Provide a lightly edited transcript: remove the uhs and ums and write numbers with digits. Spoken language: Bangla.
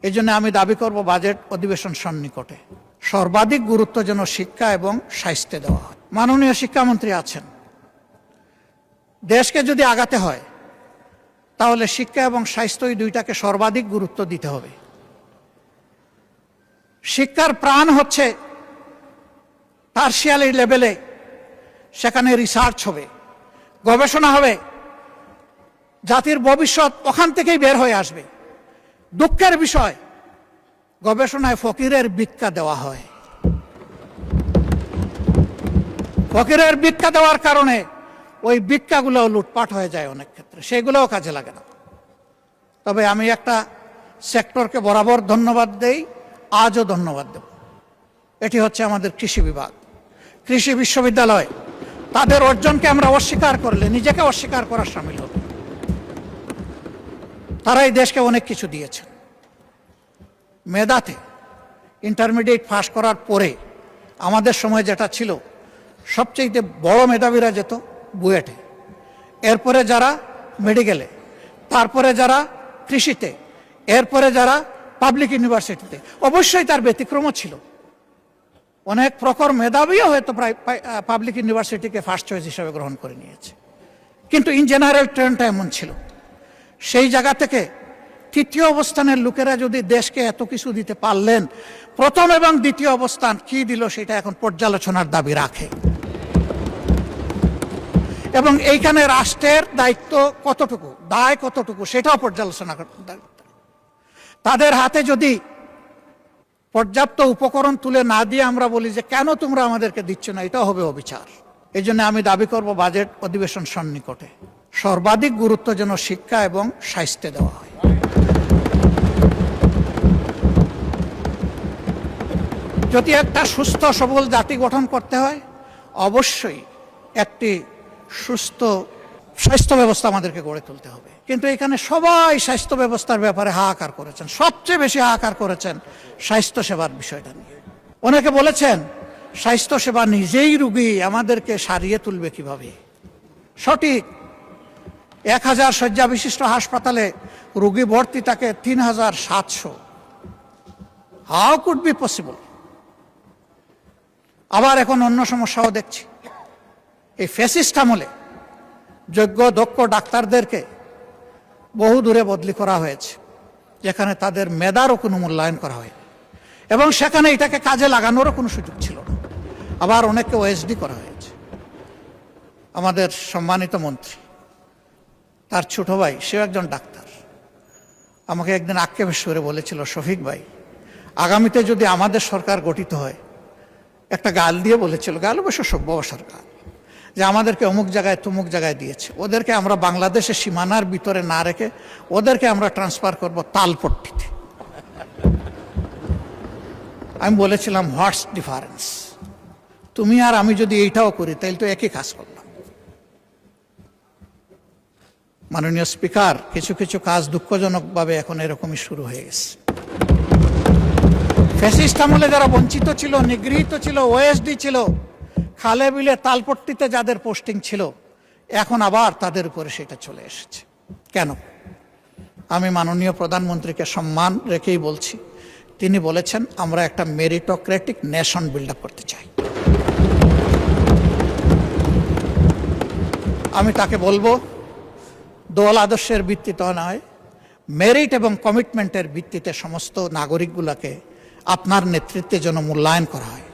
এই জন্য আমি দাবি করব বাজেট অধিবেশন সন্নিকটে সর্বাধিক গুরুত্ব যেন শিক্ষা এবং স্বাস্থ্যে দেওয়া হয়। মাননীয় শিক্ষামন্ত্রী আছেন, দেশকে যদি আগাতে হয় তাহলে শিক্ষা এবং স্বাস্থ্য এই দুইটাকে সর্বাধিক গুরুত্ব দিতে হবে। শিক্ষার প্রাণ হচ্ছে টারশিয়ারি লেভেলে, সেখানে রিসার্চ হবে, গবেষণা হবে, জাতির ভবিষ্যৎ ওখান থেকেই বের হয়ে আসবে। দুঃখের বিষয়, গবেষণায় ফকিরের ভিক্ষা দেওয়া হয়। ফকিরের ভিক্ষা দেওয়ার কারণে ওই ভিক্ষাগুলো লুটপাট হয়ে যায় অনেক ক্ষেত্রে, সেগুলোও কাজে লাগে না। তবে আমি একটা সেক্টরকে বরাবর ধন্যবাদ দেই, আজও ধন্যবাদ দেব। এটি হচ্ছে আমাদের কৃষি বিভাগ, কৃষি বিশ্ববিদ্যালয়। তাদের অর্জনকে আমরা অস্বীকার করলে নিজেকে অস্বীকার করার শামিল হবে। তারা এই দেশকে অনেক কিছু দিয়েছেন। মেধাতে ইন্টারমিডিয়েট পাস করার পরে আমাদের সময় যেটা ছিল, সবচেয়ে বড় মেধাবীরা যেত বুয়েটে, এরপরে যারা মেডিকেলে, তারপরে যারা কৃষিতে, এরপরে যারা পাবলিক ইউনিভার্সিটিতে। অবশ্যই তার ব্যতিক্রমও ছিল, অনেক প্রখর মেধাবীও হয়তো প্রায় পাবলিক ইউনিভার্সিটিকে ফার্স্ট চয়েস হিসেবে গ্রহণ করে নিয়েছে, কিন্তু ইন জেনারেল ট্রেন্ডটা এমন ছিল। সেই জায়গা থেকে তৃতীয় অবস্থানের লোকেরা যদি দেশকে এত কিছু দিতে পারলেন, প্রথম এবং দ্বিতীয় অবস্থান কি দিল সেটা এখন পর্যালোচনার দাবি রাখে। এবং এইখানে রাষ্ট্রের দায়িত্ব কতটুকু, দায় কতটুকু, সেটাও পর্যালোচনা করতে। তাদের হাতে যদি পর্যাপ্ত উপকরণ তুলে না দিয়ে আমরা বলি যে কেন তোমরা আমাদেরকে দিচ্ছ না, এটাও হবে অবিচার। এই জন্য আমি দাবি করব বাজেট অধিবেশন সন্নিকটে সর্বাধিক গুরুত্ব যেন শিক্ষা এবং স্বাস্থ্যে দেওয়া হয়। যদি একটা সুস্থ সবল জাতি গঠন করতে হয়, অবশ্যই একটি সুস্থ স্বাস্থ্য ব্যবস্থা আমাদেরকে গড়ে তুলতে হবে। কিন্তু এখানে সবাই স্বাস্থ্য ব্যবস্থার ব্যাপারে হাহাকার করেছেন, সবচেয়ে বেশি হাহাকার করেছেন স্বাস্থ্য সেবার বিষয়টা নিয়ে। অনেকে বলেছেন স্বাস্থ্য সেবা নিজেই রুগী, আমাদেরকে সারিয়ে তুলবে কিভাবে। সঠিক, 1000 শয্যা বিশিষ্ট হাসপাতালে রুগী ভর্তি থাকে 3700। How could be possible? আবার এখন অন্য সমস্যাও দেখছি। এই ফ্যাসিস্ট আমলে যোগ্য দক্ষ ডাক্তারদেরকে বহু দূরে বদলি করা হয়েছে, যেখানে তাদের মেধারও কোনো মূল্যায়ন করা হয়নি, এবং সেখানে এটাকে কাজে লাগানোরও কোনো সুযোগ ছিল না। আবার অনেককে ওএসডি করা হয়েছে। আমাদের সম্মানিত মন্ত্রী, তার ছোট ভাই, সেও একজন ডাক্তার, আমাকে একদিন আক্ষেপের সুরে বলেছিল, শফিক ভাই, আগামীতে যদি আমাদের সরকার গঠিত হয়, একটা গাল দিয়ে বলেছিল, গাল অবশ্য সভ্য সরকার, যে আমাদেরকে অমুক জায়গায় তমুক জায়গায় দিয়েছে, ওদেরকে আমরা বাংলাদেশের সীমানার ভিতরে না রেখে ওদেরকে আমরা ট্রান্সফার করব তালপট্টিতে। আমি বলেছিলাম, হোয়াটস ডিফারেন্স? তুমি আর আমি যদি এইটাও করি তাহলে তো একই কাজ করলাম। মাননীয় স্পিকার, কিছু কিছু কাজ দুঃখজনকভাবে এখন এরকমই শুরু হয়ে গেছে। ফ্যাসিস্ট আমলে যারা বঞ্চিত ছিল, নিগৃহীত ছিল, ওএসডি ছিল, খালে বিলে তালপট্টিতে যাদের পোস্টিং ছিল, এখন আবার তাদের উপরে সেটা চলে এসেছে। কেন? আমি মাননীয় প্রধানমন্ত্রীকে সম্মান রেখেই বলছি, তিনি বলেছেন আমরা একটা মেরিটোক্রেটিক নেশন বিল্ড আপ করতে চাই। আমি তাকে বলবো, দল আদর্শের ভিত্তিতে নয়, মেরিট এবং কমিটমেন্টের ভিত্তিতে সমস্ত নাগরিকগুলোকে আপনার নেতৃত্বে যেন মূল্যায়ন করা হয়।